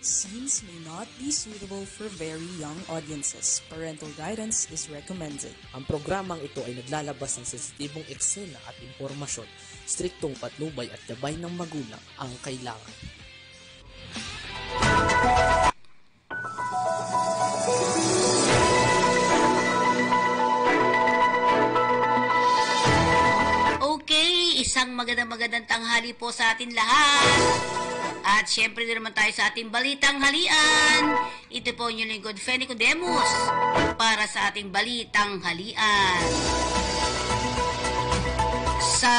Scenes may not be suitable for very young audiences. Parental guidance is recommended. Ang programang ito ay naglalabas ng sensitibong eksena at impormasyon. Striktong patnubay at gabay ng magulang ang kailangan. Okay, isang magandang tanghali po sa atin lahat. At syempre din naman tayo sa ating balitang halian. Ito po yung lingkod, Feni Codemus, para sa ating balitang halian. Sa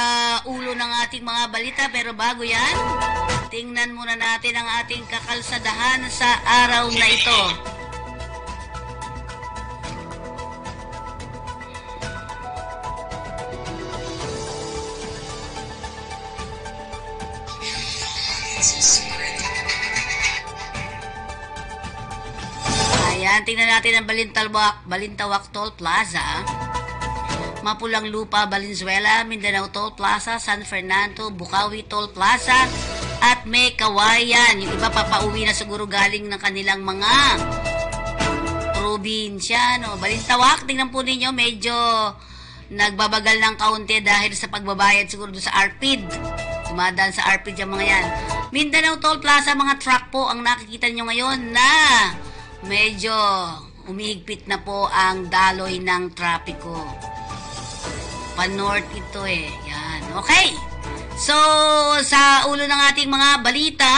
ulo ng ating mga balita, pero bago yan, tingnan muna natin ang ating kakalsadahan sa araw na ito. Ayan, tingnan natin ang Balintawak Toll Plaza, Mapulang Lupa, Valenzuela, Mindanao Toll Plaza, San Fernando, Bukawi Toll Plaza, at may Kawayan. Yung iba papauwi na siguro galing ng kanilang mga probinsya, no? Balintawak, tingnan po ninyo, medyo nagbabagal ng kaunti dahil sa pagbabayad siguro doon sa ARPID. Dumadaan sa ARPID yung mga yan. Mindanao Toll Plaza, mga truck po ang nakikita nyo ngayon na medyo umihigpit na po ang daloy ng trapiko. Pa-north ito eh. Yan. Okay. So, sa ulo ng ating mga balita,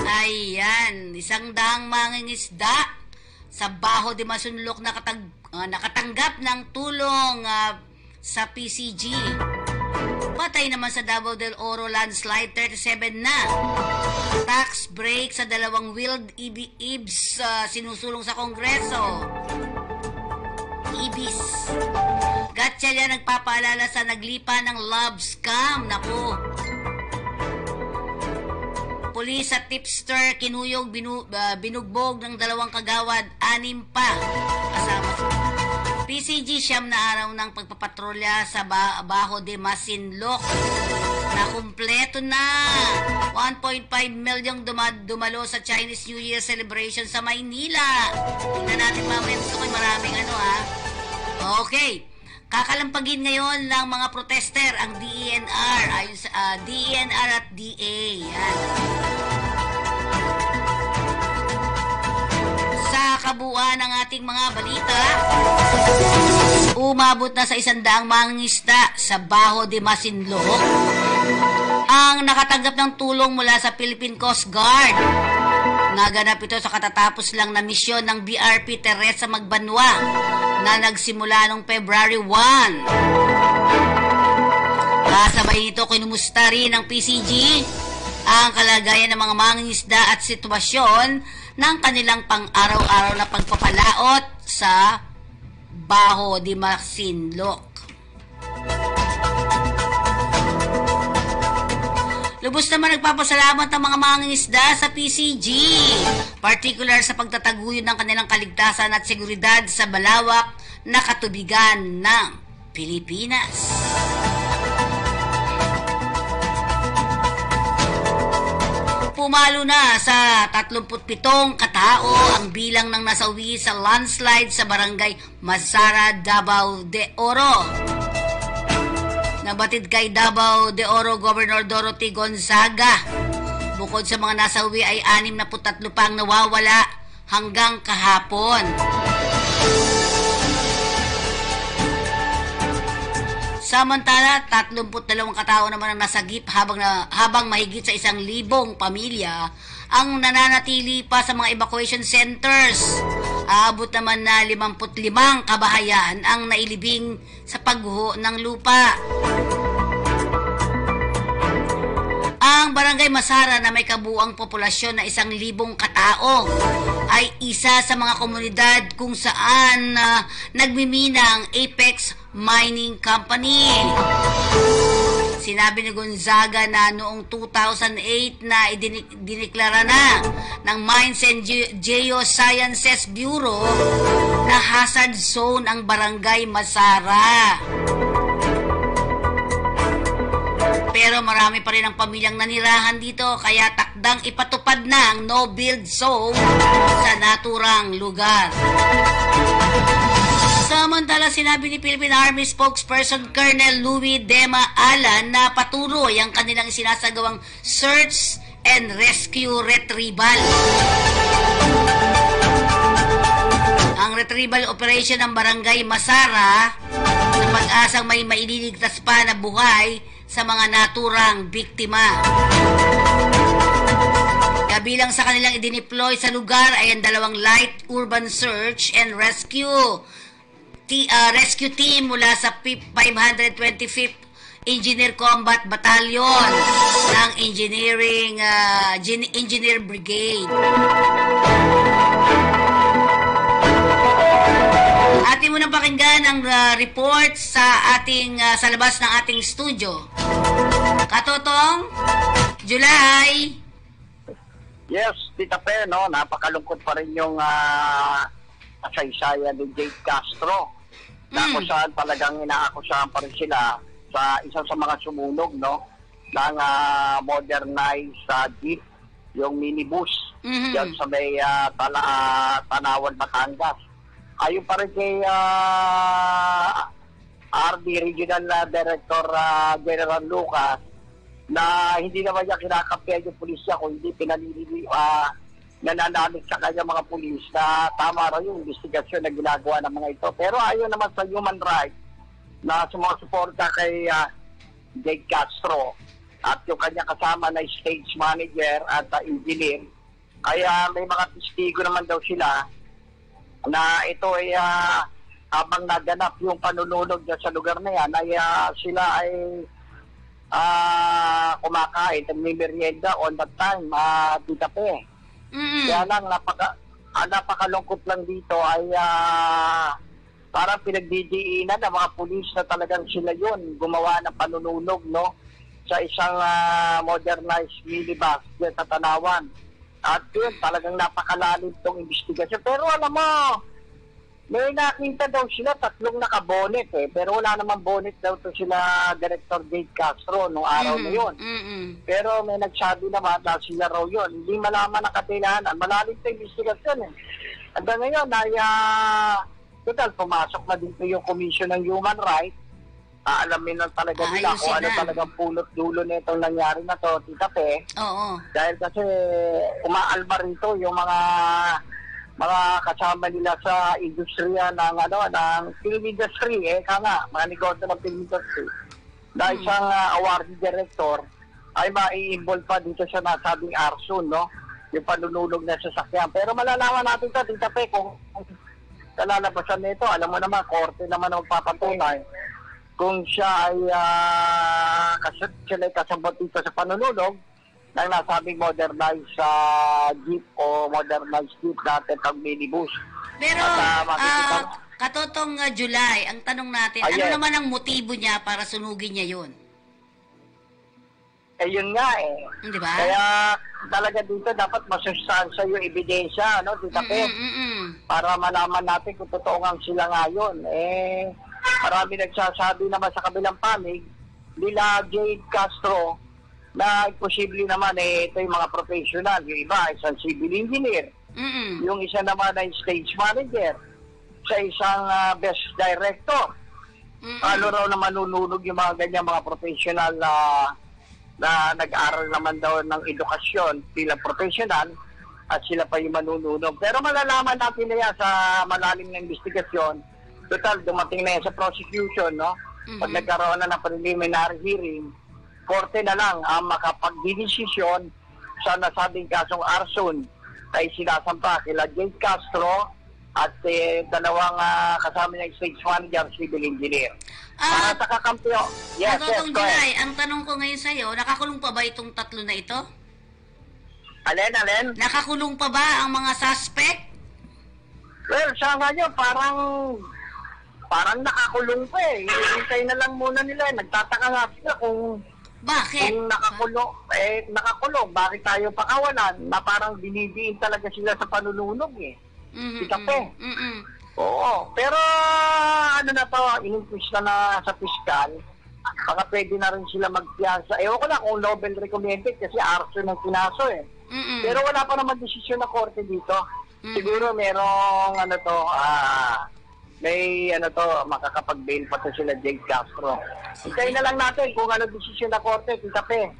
ayan, 100 mangingisda sa Baho de Masinloc nakatanggap ng tulong sa PCG. Patay naman sa Davao del Oro landslide, 37 na. Tax break sa 2 wheeled EBs sinusulong sa Kongreso. EBs. Gatchalian nagpapaalala sa naglipa ng love scam. Naku. Pulis at tipster kinuyog binugbog ng 2 kagawad, 6 pa kasama. PCG siyam na araw ng pagpapatrolya sa Baho de Masinloc na kumpleto na. 1.5 milyong dumalo sa Chinese New Year celebration sa Maynila. Tingnan natin mamaya, gusto ko maraming Okay, kakalampagin ngayon ng mga protester ang DENR ayon sa DENR at DA. Yan. Kabuuan ng ating mga balita, umabot na sa 100 mangingisda sa Baho de Masinloc ang nakatanggap ng tulong mula sa Philippine Coast Guard. Naganap ito sa katatapos lang na misyon ng BRP Teresa Magbanwa na nagsimula noong February 1. Kasabay nito, kinumusta rin ng PCG ang kalagayan ng mga mangingisda at sitwasyon ng kanilang pang-araw-araw na pagpapalaot sa Baho de Masinloc. Lubos naman nagpapasalamat ang mga mangingisda sa PCG, particular sa pagtataguyod ng kanilang kaligtasan at seguridad sa malawak na katubigan ng Pilipinas. Pumalo na sa 37 katao ang bilang ng nasawi sa landslide sa barangay Masara, Davao de Oro. Nabatid kay Davao de Oro Governor Dorothy Gonzaga. Bukod sa mga nasawi ay 63 pang nawawala hanggang kahapon. Samantala, 32 katao naman ang nasagip habang mahigit sa 1,000 pamilya ang nananatili pa sa mga evacuation centers. Aabot naman na 55 kabahayan ang nailibing sa pagguho ng lupa. Ang barangay Masara na may kabuuang populasyon na 1,000 katao ay isa sa mga komunidad kung saan nagmimina ang Apex Mining Company. Sinabi ni Gonzaga na noong 2008 na idineklara na ng Mines and Geosciences Bureau na hazard zone ang barangay Masara. pero marami pa rin ang pamilyang nanirahan dito kaya takdang ipatupad na ang no-build zone sa naturang lugar. Samantala, sinabi ni Philippine Army spokesperson Colonel Louis Dema Alan na patuloy ang kanilang sinasagawang search and rescue retrieval. Ang retrieval operation ng Barangay Masara sa pag-asang may maililigtas pa na buhay sa mga naturang biktima. Kabilang sa kanilang idineploy sa lugar ay ang 2 light urban search and rescue team mula sa 525th Engineer Combat Battalion ng Engineer Brigade. Atin mo nang pakinggan ang report sa sa labas ng ating studio. Katotong, July. Yes, Tita Pe, no, napakalungkot pa rin yung kasaysayan ni Jade Castro. Na kung saan talagang inaakusahan pa rin sila sa isang sa mga sumunog, no, ng modernized jeep, yung minibus, yan sa may Tanawan, Batangas. Ayon pa rin kay RD Regional Director General Lucas, na hindi naman niya kinakampihan yung pulisya kung hindi nananamit sa kanya mga pulis na tama raw yung investigasyon na ginagawa ng mga ito. Pero ayon naman sa human rights na sumusuporta kay Jade Castro at yung kanya kasama na stage manager at engineer, kaya may mga testigo naman daw sila na ito ay habang naganap yung panununog sa lugar na yan ay sila ay kumakain, nagmimerienda on that time, Tita Pe. Kaya lang, napakalungkot lang dito ay parang pinagdidiinan ng mga pulis na talagang sila yun gumawa ng panununog, no, sa isang modernized minibus dyan sa Tanawan. At yun, talagang napakalalim itong investigasyon. Pero alam mo, may nakita daw sila 3 nakabonet pero wala namang bonnet daw to sila Director Jade Castro nung araw na yun. Pero may nagsabi naman na sila raw yun. Hindi malaman ang katilahanan. Malalim sa investigasyon Hanggang ngayon ay total, pumasok na dito yung Commission ng Human Rights. Alamin lang talaga nila kung ano talagang pulot-dulo na itong nangyari na to, Tita Pe. Oo. Dahil kasi umaalba rito yung mga kasama nila sa industriya ng film industry, mga negosyo ng film industry. Dahil isang awarding director ay mai-involve pa dito sa nasabing arson, no? Yung panununog na sasakyan. Pero malalaman natin ito, Tita Pe, kung kalalabasan nito, alam mo naman, korte naman ang papatunay kung siya ay kasabot dito sa panununog ng nasabing modernized jeep o modernized jeep natin pag minibus. Pero, katotong July, ang tanong natin, ano naman ang motibo niya para sunugin niya yun? Yun nga Di ba? Kaya talaga dito dapat masustansya yung ebidensya, no, Tita Pe? Para malaman natin kung totoo nga sila ngayon. Marami nagsasabi naman sa kabilang panig nila Jade Castro na posible naman ito yung mga professional. Yung iba isang civil engineer, yung isa naman ay stage manager, sa isang best director. Ano raw na manununog yung mga ganyan mga professional na nag-aral naman daw ng edukasyon bilang professional at sila pa yung manununog. Pero malalaman natin na yan sa malalim na investigasyon. Total, dumating na yan sa prosecution, no? Pag nagkaroon na ng preliminary hearing, korte na lang ang makapagdidesisyon sa nasabing kasong arson ay sinasampa kila Jade Castro at dalawang kasama niyang stage manager, civil engineer. Para sa kakampiyo. Yes, July, ang tanong ko ngayon sa'yo, nakakulong pa ba itong 3 na ito? Alin? Nakakulong pa ba ang mga suspect? Well, sa ngayon, parang nakakulong pa Hintay na lang muna nila. Nagtataka nga sila kung bakit? Kung nakakulong, bakit tayo pakawalan? Na parang binidiin talaga sila sa panununog Tita Pe. Oo. Pero ano na to, in-increase na sa piskal baka pwede na rin sila magpiyansa. Ewan ko lang kung Nobel recommended kasi arson ng pinaso eh. Pero wala pa naman desisyon na korte dito. Siguro merong makakapag-bail pa to sila Jake Castro. Hintayin na lang natin kung ano desisyon na korte, Tita Pe.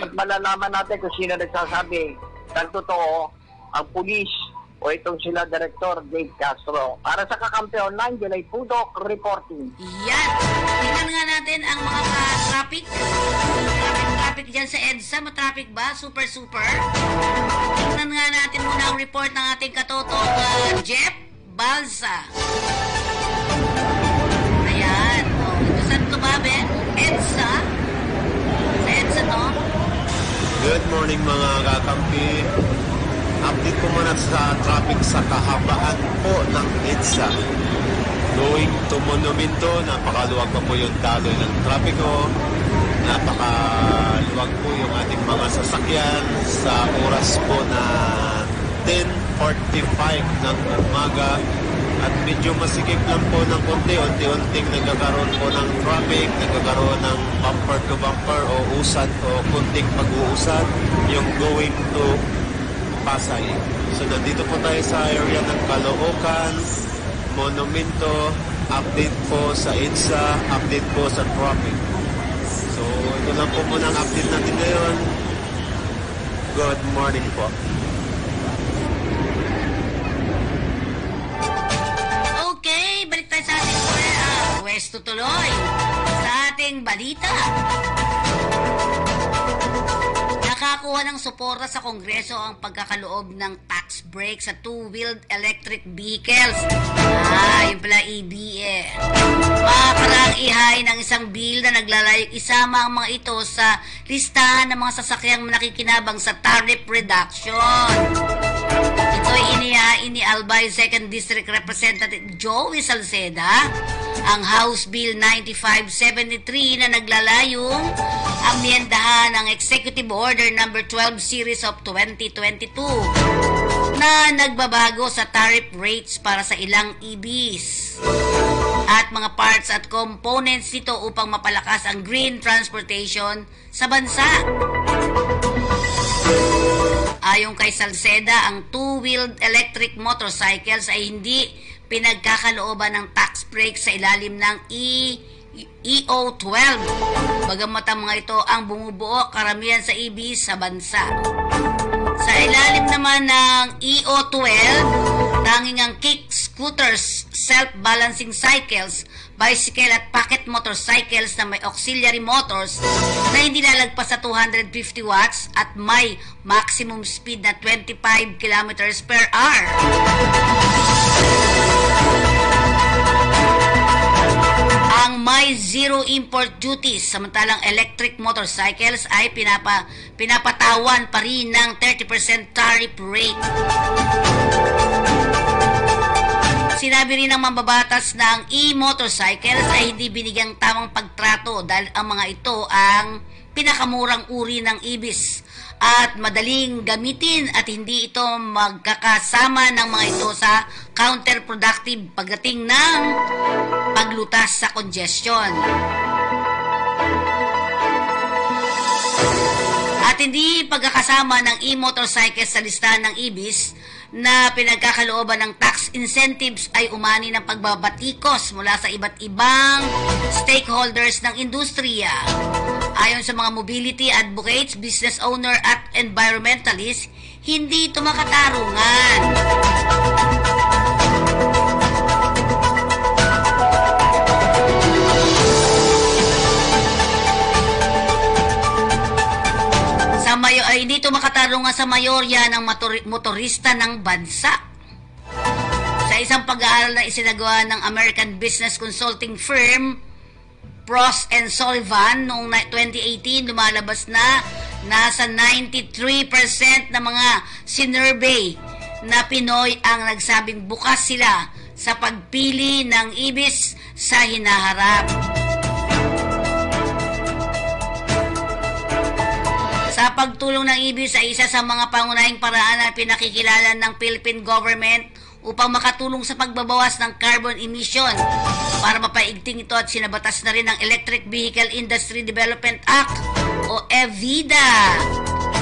At malalaman natin kung sino nagsasabi ng totoo, ang pulis o itong sila Director Jake Castro. Para sa Kakampi Online, Jelay Pudok reporting. Yan. Tingnan nga natin ang mga traffic. Traffic dyan sa EDSA. Matraffic ba? Super. Tingnan nga natin muna ang report ng ating katotong Jeff Balsa. Ayan. Saan to ba, Ben? EDSA? Sa EDSA to? Good morning mga kakampi. Update ko muna sa traffic sa kahabaan po ng EDSA. Going to Monumento, napakaluwag pa po yung daloy ng trapiko. Napakaluwag po yung ating mga sasakyan sa oras po na 10:45 ng umaga. At medyo masikip lang po ng konti, unti-unting nagkakaroon po ng traffic, nagkakaroon ng bumper to bumper o usad o kunting pag-uusad yung going to Pasay. So nandito po tayo sa area ng Caloocan, Monumento, update po sa EDSA, update po sa traffic. So ito lang po muna ang update natin ngayon. Good morning po. Okay, balik tayo sa ating pwesto tuloy sa ating balita. Nakakuha ng suporta sa Kongreso ang pagkakaloob ng tax break sa two-wheeled electric vehicles. Yung pala EBE. Makakarang ihay ng isang bill na naglalayong isama ang mga ito sa listahan ng mga sasakyang nakikinabang sa tariff reduction. Ito'y inihain ni Albay 2nd District Representative Joey Salceda, ang House Bill 9573 na naglalayong amyendahan ang Executive Order No. 12 Series of 2022 na nagbabago sa tariff rates para sa ilang EVs at mga parts at components nito upang mapalakas ang green transportation sa bansa. Ayon kay Salceda, ang two-wheeled electric motorcycles ay hindi pinagkakalooban ng tax break sa ilalim ng EO12. Bagamat ang mga ito ang bumubuo karamihan sa EVs sa bansa. Sa ilalim naman ng EO12, tanging ang kick scooters, self-balancing cycles, bicycle at pocket motorcycles na may auxiliary motors na hindi lalagpas sa 250 watts at may maximum speed na 25 kilometers per hour. Ang may zero import duties, samantalang electric motorcycles ay pinapatawan pa rin ng 30% tariff rate. Sinabi rin ng mambabatas na ang e-motorcycles ay hindi binigyang tamang pagtrato dahil ang mga ito ang pinakamurang uri ng EVs at madaling gamitin at hindi ito magkakasama ng mga ito sa counterproductive pagdating ng paglutas sa congestion. At hindi pagkakasama ng e-motorcycles sa listahan ng EVs na pinagkakalooban ng tax incentives ay umani ng pagbabatikos mula sa iba't ibang stakeholders ng industriya. Ayon sa mga mobility advocates, business owner at environmentalists, hindi ito makatarungan. Hindi ito makatarungan sa mayorya ng motorista ng bansa. Sa isang pag-aaral na isinagawa ng American business consulting firm Frost & Sullivan noong 2018, lumalabas na nasa 93% ng mga sinurvey na Pinoy ang nagsabing bukas sila sa pagpili ng EVs sa hinaharap. Sa pagtulong ng EVs ay isa sa mga pangunahing paraan na pinakikilala ng Philippine government upang makatulong sa pagbabawas ng carbon emission. Para mapaigting ito at sinabatas na rin ng Electric Vehicle Industry Development Act o EVIDA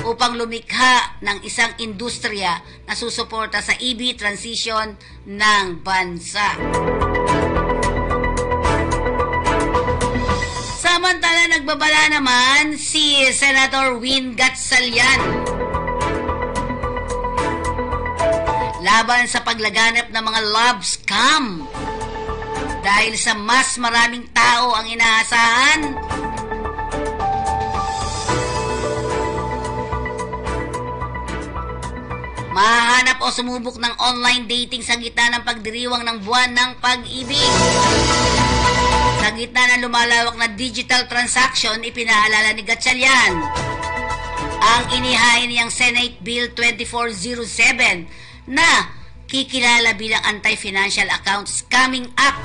upang lumikha ng isang industriya na susuporta sa EV transition ng bansa. Samantala, nagbabala naman si Senator Win Gatchalian laban sa paglaganap ng mga love scam. Dahil sa mas maraming tao ang inaasahan, mahanap o sumubok ng online dating sa gitna ng pagdiriwang ng buwan ng pag-ibig. Sa gitna ng lumalawak na digital transaction, ipinaalala ni Gatchalian ang inihain niyang Senate Bill 2407 na kikilala bilang Anti-Financial Account Scamming Act.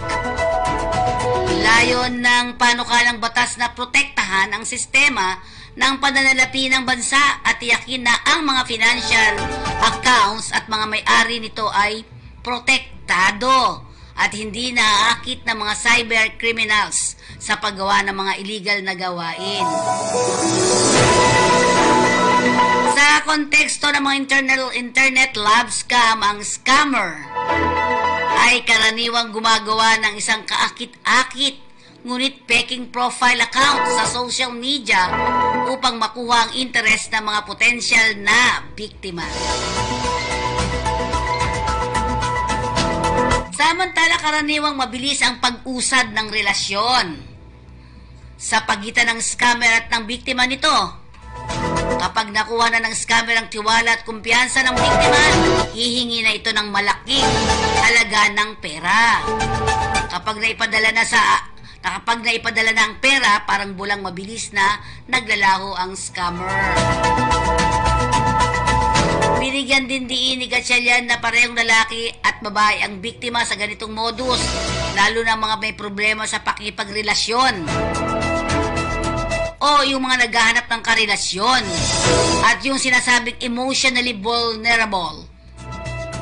Layon ng panukalang batas na protektahan ang sistema ng pananalapi ng bansa at tiyakin na ang mga financial accounts at mga may-ari nito ay protektado at hindi naaakit ng mga cyber criminals sa paggawa ng mga illegal na gawain. Sa konteksto ng mga internet love scam, ang scammer ay karaniwang gumagawa ng isang kaakit-akit ngunit peking profile account sa social media upang makuha ang interest ng mga potensyal na biktima. Samantala, karaniwang mabilis ang pag-usad ng relasyon sa pagitan ng scammer at ng biktima nito. Kapag nakuha na ng scammer ang tiwala at kumpiyansa ng biktima, hihingi na ito ng malaking halaga ng pera. Kapag naipadala na ang pera, parang bulang mabilis na naglalaho ang scammer. Binigyan din diin ni Gatchalian na parehong lalaki at babae ang biktima sa ganitong modus, lalo na mga may problema sa pakipagrelasyon o yung mga naghahanap ng karelasyon at yung sinasabing emotionally vulnerable.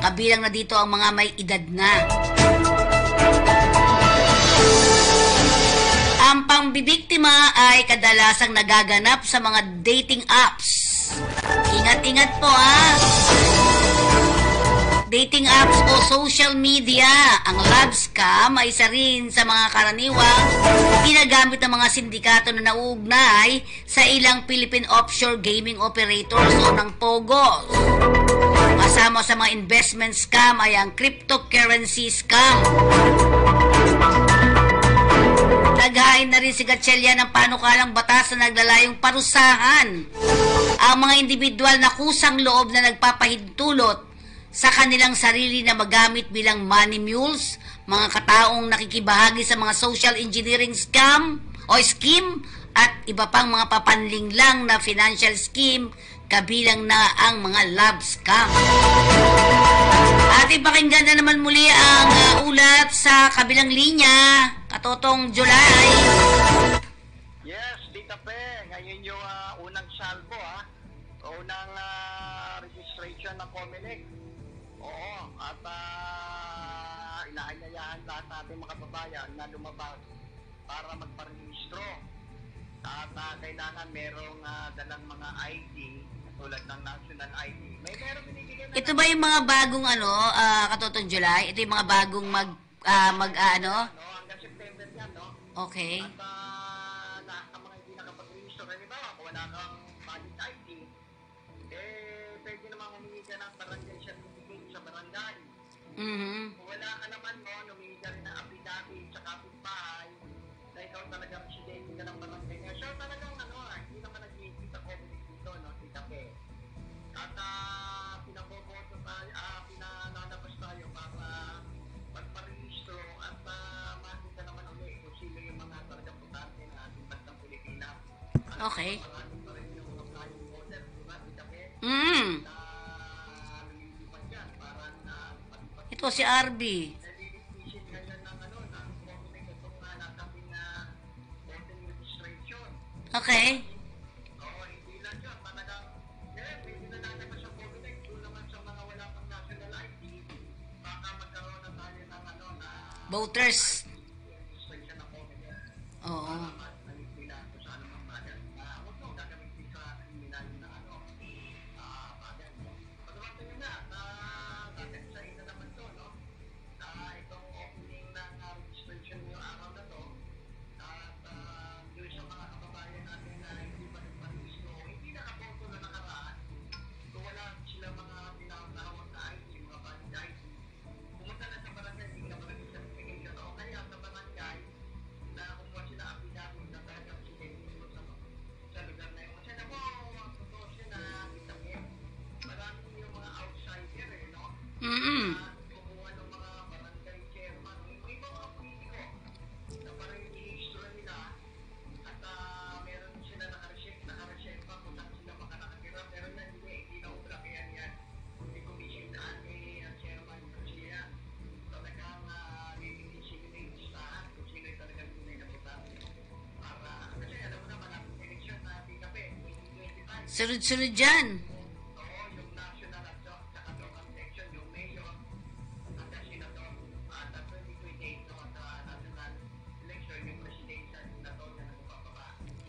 Kabilang na dito ang mga may edad na. Ang pambibiktima ay kadalasang nagaganap sa mga dating apps. Ingat-ingat po dating apps o social media. Ang love scam ay isa rin sa mga karaniwang ginagamit ng mga sindikato na nauugnay sa ilang Philippine offshore gaming operators o ng POGOs. Kasama sa mga investment scam ay ang cryptocurrency scam. Naghain na rin si Gatchalian ng panukalang batas na naglalayong parusahan ang mga individual na kusang loob na nagpapahintulot sa kanilang sarili na magamit bilang money mules, mga kataong nakikibahagi sa mga social engineering scam o scheme at iba pang mga papanlinglang na financial scheme, kabilang na ang mga love scam. Ating pakinggan na naman muli ang ulat sa kabilang linya, Katotong July. Yes, Tita Pe, ngayon yung unang salvo, unang registration ng Comelec. Oo, at inaanyayahan lahat natin mga kababayan na lumabas para magparehistro. At kailangan merong dalang mga ID, tulad ng national ID. Meron binibigyan na... Ito ba yung mga bagong Katotong July? Ito yung mga bagong hanggang September yan, no? Okay. At lahat ng mga hindi nakapag-register, halimbawa, kung wala kang valid ID, pwede naman humingi ka ng barangay certificate sa barangay. Mm-hmm. Kung wala ka naman, humingi ka rin ng affidavit sa kapitbahay na ikaw talagang residente ka ng barangay niya. So talagang hindi naman nag-iisip ako dito, no, Tita Pe. At pinaboboto tayo, pinanalabas tayo para magparehistro at makita naman ulit kung sino yung mga talagang putante ng ating bansang Pilipinas. Okay. Marami pa rin yung mga flying order, di ba, Tita Pe? Mm. Lumilipat yan, parang Ito si RB. nalilipisin ngayon ng ng Comelec itong natabing voting registration. Okay. Oo, hindi lang yun. Talagang, pwede na naman sa Comelec. Doon naman sa mga wala pang national ID, baka Oo. Mm-mm. Sunod-sunod dyan.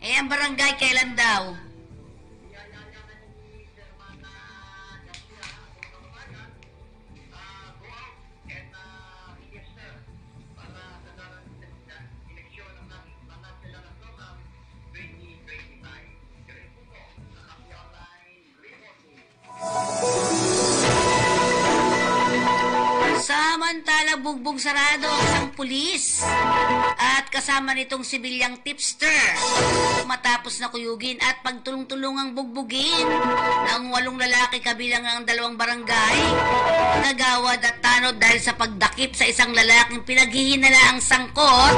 Eh, ang barangay kailan daw? Samantala, bugbog sarado ang isang pulis at kasama nitong sibilyang tipster matapos na kuyugin at pagtulong-tulungang bugbugin ng 8 lalaki kabilang ang 2 barangay, nagawad at tanod dahil sa pagdakip sa isang lalaking pinaghihinalaang sangkot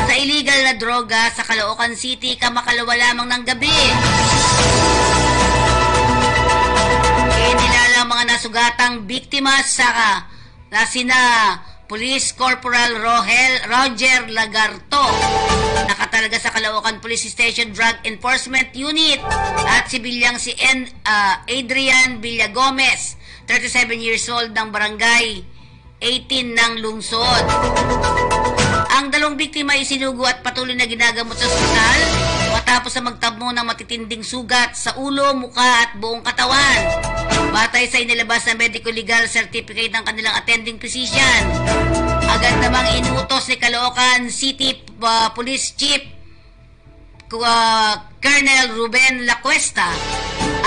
sa illegal na droga sa Caloocan City kamakalawa lamang ng gabi. Kinilala ang mga nasugatang biktima na sina Police Corporal Roger Lagarto, nakatalaga sa Caloocan Police Station Drug Enforcement Unit, at sibilyang si Adrian Villagomez, 37 years old ng barangay 18 ng lungsod. Ang 2 biktima ay sinugo at patuloy na ginagamot sa ospital matapos na magtamo ng matitinding sugat sa ulo, muka at buong katawan. Batay sa inilabas na medico-legal certificate ng kanilang attending physician, agad namang inutos ni Caloocan City Police Chief Colonel Ruben Lacuesta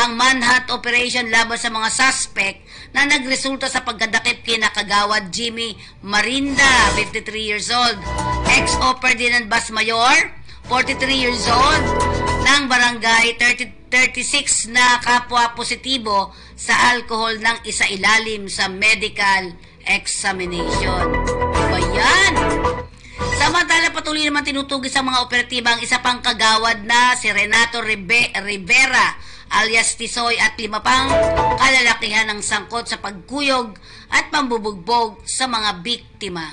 ang manhunt operation laban sa mga suspect na nagresulta sa pagkadakip kina Kagawad Jimmy Marinda, 53 years old, ex-Ferdinand Bas Mayor, 43 years old, ng barangay 36 na kapwa positibo sa alcohol ng isailalim sa medical examination. Diba yan? Samantala, patuloy naman tinutugis sa mga operatiba ang isa pang kagawad na si Renato Rivera alias Tisoy at 5 pang kalalakihan ng sangkot sa pagkuyog at pambubugbog sa mga biktima.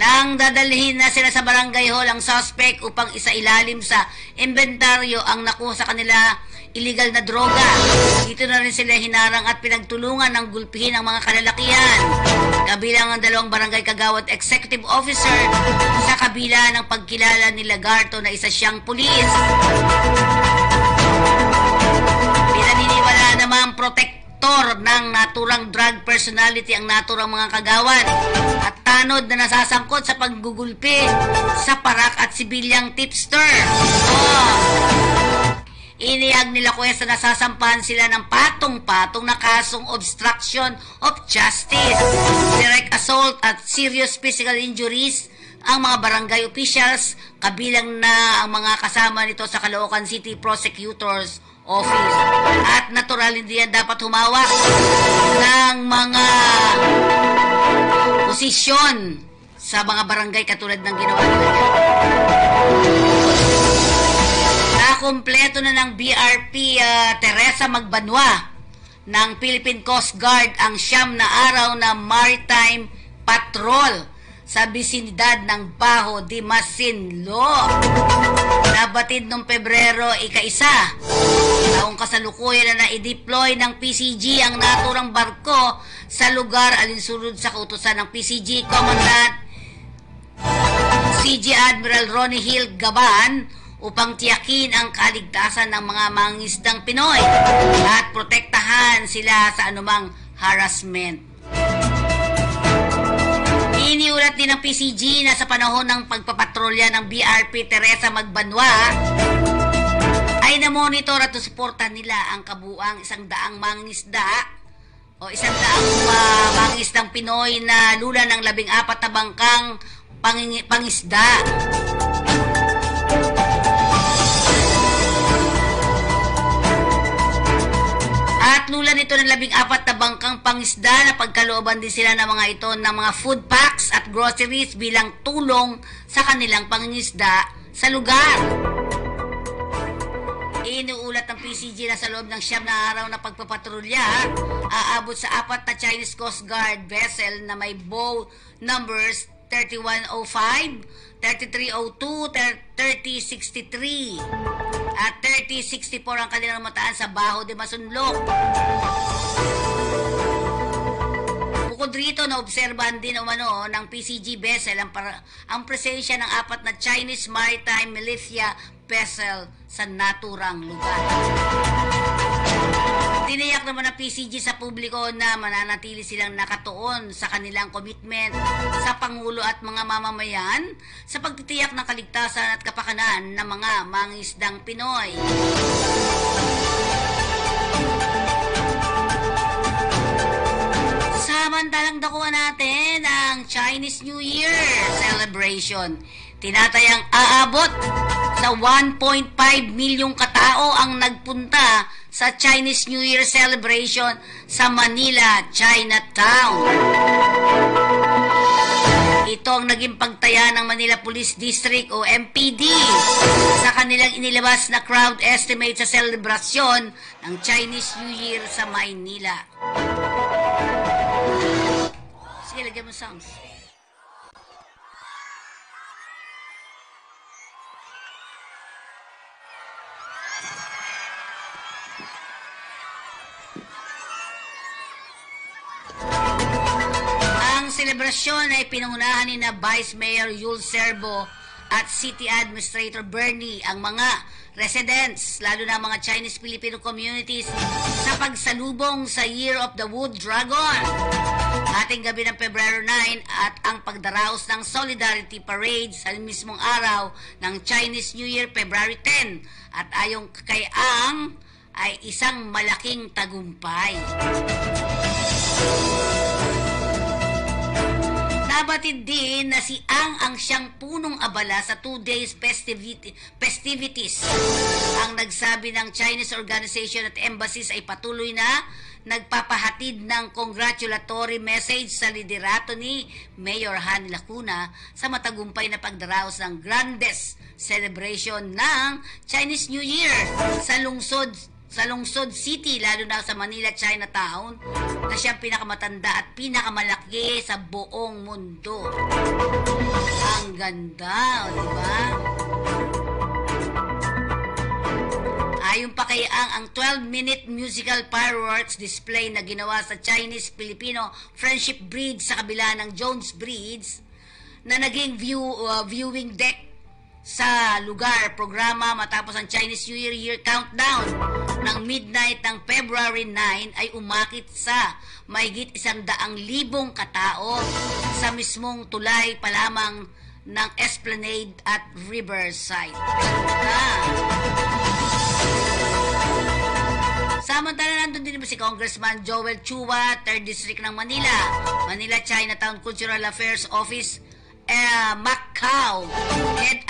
Nang dadalhin na sila sa barangay hall ang suspect upang isailalim sa inventaryo ang nakuha sa kanila illegal na droga. Dito na rin sila hinarang at pinagtulungan ng gulpihin ang mga kalalakihan. Kabilang ang 2 barangay kagawad executive officer sa kabila ng pagkilala ni Lagarto na isa siyang pulis. Pinaniniwala naman protektor ng naturang drug personality ang naturang mga kagawad at tanod na nasasangkot sa paggugulpi sa parak at sibilyang tipster. Iniyag nila Cuesta na sasampahan sila ng patong-patong na kasong obstruction of justice, direct assault at serious physical injuries ang mga barangay officials, kabilang na ang mga kasama nito sa Caloocan City Prosecutor's Office. At natural hindi yan dapat humawak ng mga posisyon sa mga barangay katulad ng ginawa nila. Nakumpleto na ng BRP Teresa Magbanwa ng Philippine Coast Guard ang 9 na araw na maritime patrol sa bisinidad ng Baho de Masinloc. Nabatid noong Pebrero, ika-1, taong kasalukuyan na na-deploy ng PCG ang naturang barko sa lugar alinsunod sa kautusan ng PCG Commandant CG Admiral Ronnie Hill Gaban upang tiyakin ang kaligtasan ng mga mangingisdang Pinoy at protektahan sila sa anumang harassment. Iniulat din ng PCG na sa panahon ng pagpapatrolya ng BRP Teresa Magbanwa ay namonitor at suporta nila ang kabuang 100 mangingisda o 100 mangingisdang Pinoy na lula ng 14 na bangkang pangisda. At lula nito ng 14 na bangkang pangisda na pagkalooban din sila ng mga ito ng mga food packs at groceries bilang tulong sa kanilang pangingisda sa lugar. Inuulat ng PCG na sa loob ng 9 na araw na pagpapatrolya, aabot sa 4 na Chinese Coast Guard vessel na may bow numbers 3105, 3302, 3063 at 3064 ang kanilang mataan sa Baho de Masinloc. Bukod rito, naobserbahan din umano ng PCG vessel ang presensya ng 4 na Chinese Maritime Militia vessel sa naturang lugar. Tiniyak naman ng PCG sa publiko na mananatili silang nakatuon sa kanilang commitment sa Pangulo at mga mamamayan sa pagtitiyak ng kaligtasan at kapakanan ng mga mangingisdang Pinoy. Samantalang dakuan natin ang Chinese New Year celebration. Tinatayang aabot sa 1.5 milyong katao ang nagpunta sa Chinese New Year celebration sa Manila, Chinatown. Ito ang naging pagtaya ng Manila Police District o MPD sa kanilang inilabas na crowd estimate sa selebrasyon ng Chinese New Year sa Maynila. Sige, lagyan mo sounds. Selebrasyon ay pinangunahan ni na Vice Mayor Yul Serbo at City Administrator Bernie ang mga residents, lalo na mga Chinese Filipino communities sa pagsalubong sa Year of the Wood Dragon. Ating gabi ng Pebrero 9 at ang pagdaraos ng Solidarity Parade sa mismong araw ng Chinese New Year, February 10. At ayon kay Ang ay isang malaking tagumpay. Nabatid din na si Ang siyang punong abala sa 2 days festivities. Ang nagsabi ng Chinese organization at embassies ay patuloy na nagpapahatid ng congratulatory message sa liderato ni Mayor Han Lacuna sa matagumpay na pagdaraos ng grandest celebration ng Chinese New Year sa lungsod city, lalo na sa Manila, Chinatown, na siyang pinakamatanda at pinakamalaki sa buong mundo. Ang ganda, di ba? Ayon pa kay ang 12-minute musical fireworks display na ginawa sa Chinese-Filipino Friendship Bridge sa kabila ng Jones Bridge na naging viewing deck sa lugar programa matapos ang Chinese New Year countdown ng midnight ng February 9 ay umakit sa mahigit 100,000 katao sa mismong tulay pa lamang ng Esplanade at Riverside. Samantala, nandun din si Congressman Joel Chua, 3rd District ng Manila, Manila Chinatown Cultural Affairs Office, Macau, Head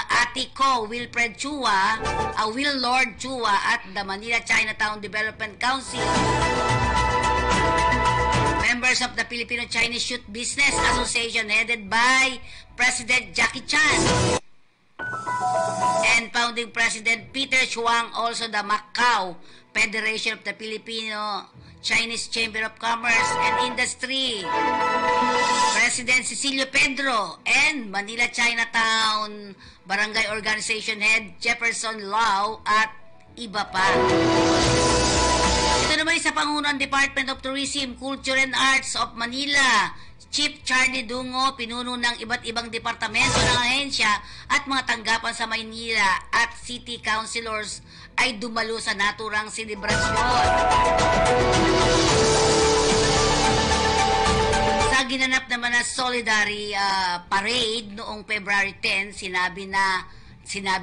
Atiko Wilfred Chua, Will Lord Chua at the Manila Chinatown Development Council. Members of the Filipino-Chinese Youth Business Association headed by President Jackie Chan and founding President Peter Chuang, also the Macau Federation of the Filipino Chinese Chamber of Commerce and Industry, President Cecilio Pedro, and Manila Chinatown Barangay Organization Head Jefferson Lau at iba pa. Ito naman sa pangunan Department of Tourism, Culture and Arts of Manila, Chief Charlie Dungo, pinuno ng iba't ibang departamento ng ahensya at mga tanggapan sa Maynila at City Councilors ay dumalo sa naturang selebrasyon. Sa ginanap naman na Solidarity Parade noong February 10, sinabi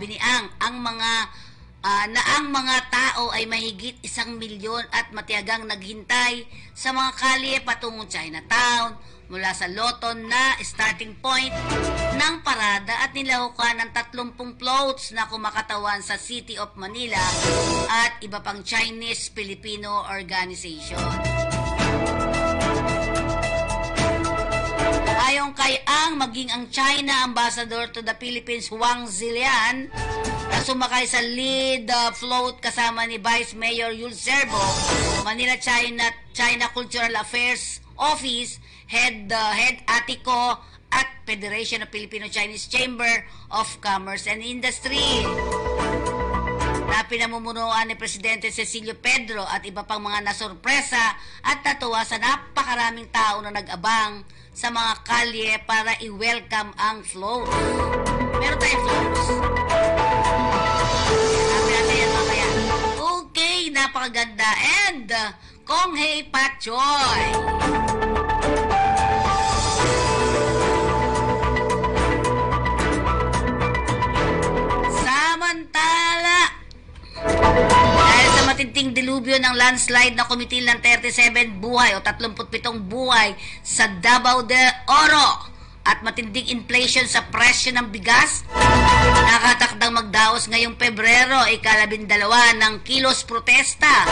ni ang mga tao ay mahigit 1 milyon at matiyagang naghintay sa mga kalye patungong Chinatown mula sa Loton na starting point ng parada at nilahukan ng 30 floats na kumakatawan sa City of Manila at iba pang Chinese-Filipino organization. Ayon kay maging ang China Ambassador to the Philippines, Wang Zilian, na sumakay sa lead float kasama ni Vice Mayor Yul Serbo, Manila China Cultural Affairs Office, Head Atiko at Federation of Filipino-Chinese Chamber of Commerce and Industry, na pinamumunuan ni Presidente Cecilio Pedro at iba pang mga nasorpresa at natuwa sa napakaraming tao na nag-abang sa mga kalye para i-welcome ang float. Meron tayong floats. Sabi natin yan mamaya. Okay, napakaganda. And Kong Hei Pat Choy. Samantala, dahil sa matinding dilubyo ng landslide na kumitil ng 37 buhay o 37 buhay sa Davao de Oro at matinding inflation sa presyo ng bigas, nakatakdang magdaos ngayong Pebrero, ika-12 ng kilos protesta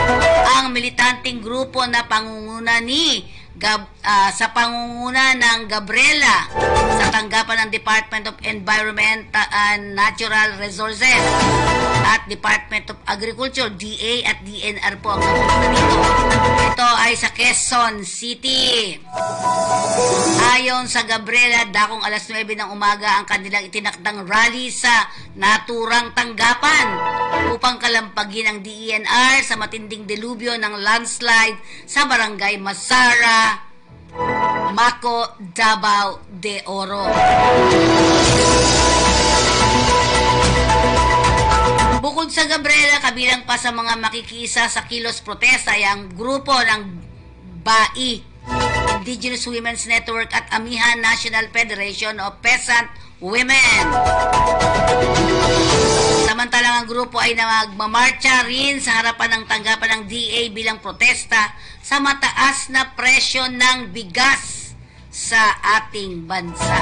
ang militanteng grupo na pangunguna sa pangunguna ng Gabriela sa tanggapan ng Department of Environment and Natural Resources at Department of Agriculture, DA at DNR po ang pangunguna nito. Ito ay sa Quezon City. Ayon sa Gabriela, dakong alas 9 ng umaga ang kanilang itinakdang rally sa naturang tanggapan upang kalampagin ang DENR sa matinding delubyo ng landslide sa Barangay Masara, Maco, Davao de Oro. Bukod sa Gabriela, kabilang pa sa mga makikisa sa kilos protesta ay ang grupo ng BAI, Indigenous Women's Network at Amihan National Federation of Peasant Women. Samantalang ang grupo ay magmamarcha rin sa harapan ng tanggapan ng DA bilang protesta sa mataas na presyo ng bigas sa ating bansa.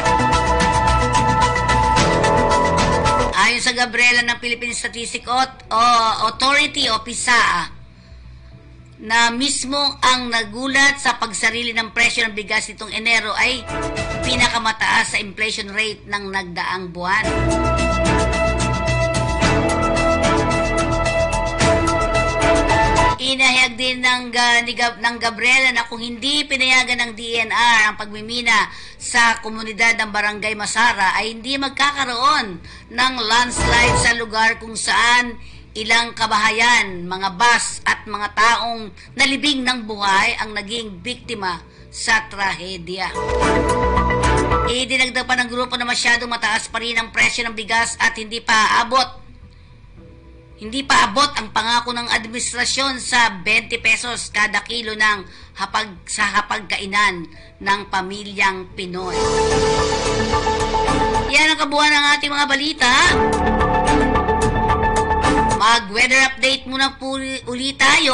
Ayon sa Gabriela ng Philippine Statistics Authority o PISA, na mismo ang nagulat sa pagsarili ng presyo ng bigas nitong Enero ay pinakamataas sa inflation rate ng nagdaang buwan. Inahayag din ng Gabriela na kung hindi pinayagan ng DNR ang pagmimina sa komunidad ng Barangay Masara ay hindi magkakaroon ng landslide sa lugar kung saan ilang kabahayan, mga bus at mga taong nalibing ng buhay ang naging biktima sa trahedya. Idinagdag pa ng grupo na masyadong mataas pa rin ang presyo ng bigas at hindi pa abot ang pangako ng administrasyon sa 20 pesos kada kilo ng hapagkainan ng pamilyang Pinoy. Yan ang kabuuan ng ating mga balita. Mag-weather update muna po ulit tayo.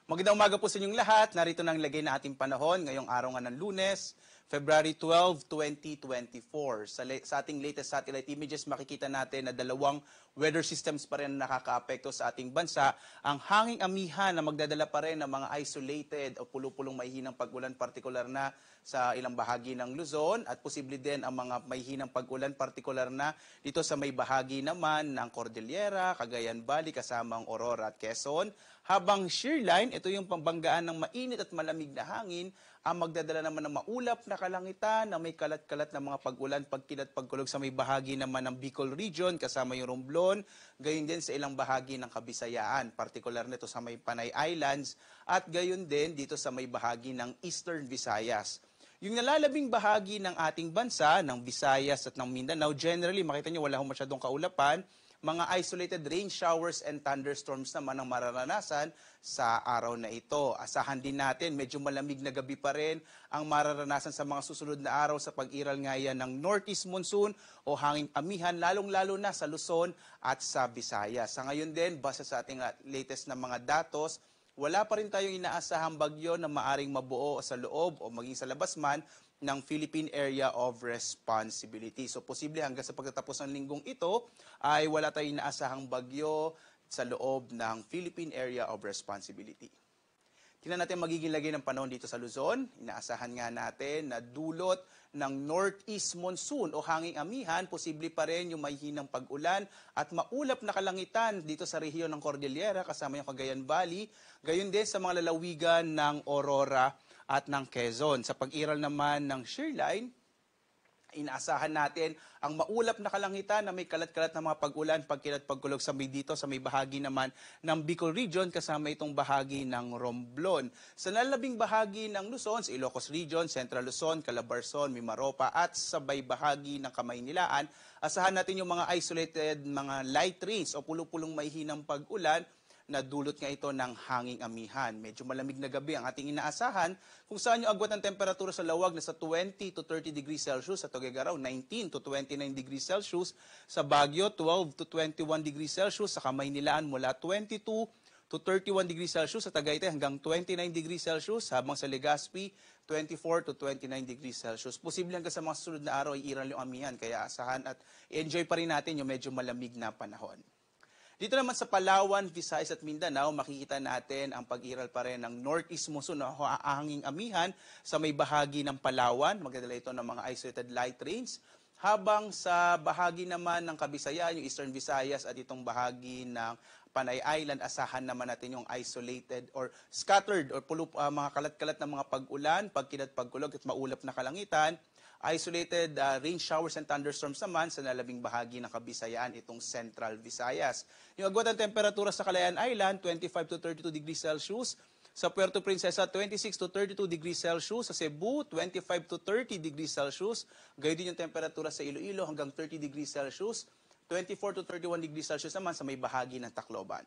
Magandang umaga po sa inyong lahat. Narito na ang lagay na ating panahon ngayong araw nga ng Lunes, February 12, 2024. Sa ating latest satellite images, makikita natin na dalawang weather systems pa rin na nakakaapekto sa ating bansa. Ang hanging amihan na magdadala pa rin ng mga isolated o pulupulong mahihinang pag-ulan, partikular na sa ilang bahagi ng Luzon, at posible din ang mga mahihinang pag-ulan, partikular na dito sa may bahagi naman ng Cordillera, Cagayan Valley, kasama ang Aurora at Quezon. Habang shear line, ito yung pambanggaan ng mainit at malamig na hangin, ang magdadala naman ng maulap na kalangitan na may kalat-kalat na mga pag-ulan, pagkilat, pagkulog sa may bahagi naman ng Bicol Region, kasama yung Romblon, gayon din sa ilang bahagi ng Kabisayaan, partikular nito sa may Panay Islands, at gayon din dito sa may bahagi ng Eastern Visayas. Yung nalalabing bahagi ng ating bansa, ng Visayas at ng Mindanao, generally, makita nyo wala masyadong kaulapan, mga isolated rain showers and thunderstorms naman ang mararanasan sa araw na ito. Asahan din natin, medyo malamig na gabi pa rin ang mararanasan sa mga susunod na araw sa pag-iral nga yan ng northeast monsoon o hanging amihan, lalong-lalo na sa Luzon at sa Visayas. Sa ngayon din, base sa ating latest na mga datos, wala pa rin tayong inaasahang bagyo na maaring mabuo sa loob o maging sa labas man ng Philippine Area of Responsibility. So, posible hanggang sa pagtatapos ng linggong ito ay wala tayong inaasahang bagyo sa loob ng Philippine Area of Responsibility. Tingnan natin magiging lagay ng panahon dito sa Luzon. Inaasahan nga natin na dulot ng northeast monsoon o hanging amihan, posible pa rin yung mahihinang pag-ulan at maulap na kalangitan dito sa rehiyon ng Cordillera, kasama yung Cagayan Valley, gayon din sa mga lalawigan ng Aurora at ng Quezon. Sa pag-iral naman ng shear line, inaasahan natin ang maulap na kalangitan na may kalat-kalat na mga pag-ulan, pagkilat, pagkulog sa may dito, sa may bahagi naman ng Bicol Region, kasama itong bahagi ng Romblon. Sa nalabing bahagi ng Luzon, sa Ilocos Region, Central Luzon, Calabarzon, Mimaropa, at sa may bahagi ng Kamaynilaan, asahan natin yung mga isolated, mga light rains o pulupulong mahihinang pag-ulan na dulot nga ito ng hanging amihan. Medyo malamig na gabi ang ating inaasahan kung saan yung agwat ng temperatura sa lawag na sa 20 to 30 degrees Celsius, sa Tuguegarao 19 to 29 degrees Celsius, sa Baguio 12 to 21 degrees Celsius, sa Kamaynilaan mula 22 to 31 degrees Celsius, sa Tagaytay hanggang 29 degrees Celsius, habang sa Legazpi 24 to 29 degrees Celsius. Posible hanggang sa mga susunod na araw ay iral yung amihan, kaya asahan at enjoy pa rin natin yung medyo malamig na panahon. Dito naman sa Palawan, Visayas at Mindanao, makikita natin ang pag-iral pa rin ng northeast monsoon o hanging amihan sa may bahagi ng Palawan. Magdadala ito ng mga isolated light rains. Habang sa bahagi naman ng Kabisayaan, yung Eastern Visayas at itong bahagi ng Panay Island, asahan naman natin yung isolated or scattered or mga kalat-kalat na mga pag-ulan, pagkilat, pagkulog at maulap na kalangitan. Isolated rain showers and thunderstorms naman sa nalabing bahagi ng Kabisayaan, itong Central Visayas. Yung agwat ng temperatura sa Calayan Island, 25 to 32 degrees Celsius. Sa Puerto Princesa, 26 to 32 degrees Celsius. Sa Cebu, 25 to 30 degrees Celsius. Gayon din yung temperatura sa Iloilo hanggang 30 degrees Celsius. 24 to 31 degrees Celsius naman sa may bahagi ng Tacloban.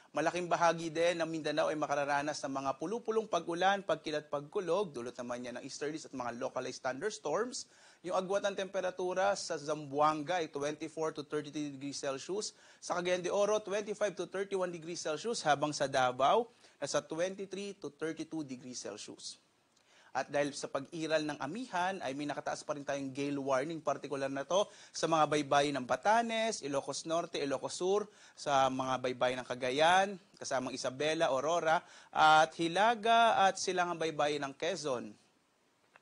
Malaking bahagi din ng Mindanao ay makararanas ng mga pulupulong pag-ulan, pagkilat, pagkulog, dulot naman yan ng easterlies at mga localized thunderstorms. Yung agwat ng temperatura sa Zamboanga ay 24 to 33 degrees Celsius. Sa Cagayan de Oro, 25 to 31 degrees Celsius, habang sa Davao, nasa 23 to 32 degrees Celsius. At dahil sa pag-iral ng amihan, ay may nakataas pa rin tayong gale warning, particular na to sa mga baybayin ng Batanes, Ilocos Norte, Ilocos Sur, sa mga baybayin ng Cagayan, kasamang Isabela, Aurora, at Hilaga at silangang baybayin ng Quezon.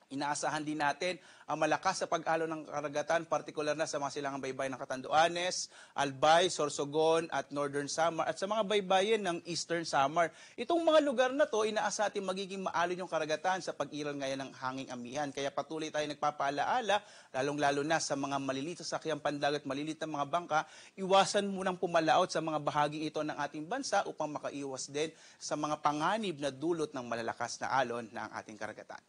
Inaasahan din natin ang malakas sa pag-alo ng karagatan, partikular na sa mga silangang baybayin ng Catanduanes, Albay, Sorsogon at Northern Samar at sa mga baybayin ng Eastern Samar. Itong mga lugar na to, inaasahan natin magiging maalon yung karagatan sa pag-iral ngayon ng hanging amihan. Kaya patuloy tayo nagpapaalaala, lalong-lalo na sa mga maliliit sa sakyang pandagat, maliliit na mga bangka, iwasan munang pumalaot sa mga bahaging ito ng ating bansa upang makaiwas din sa mga panganib na dulot ng malalakas na alon ng ating karagatan.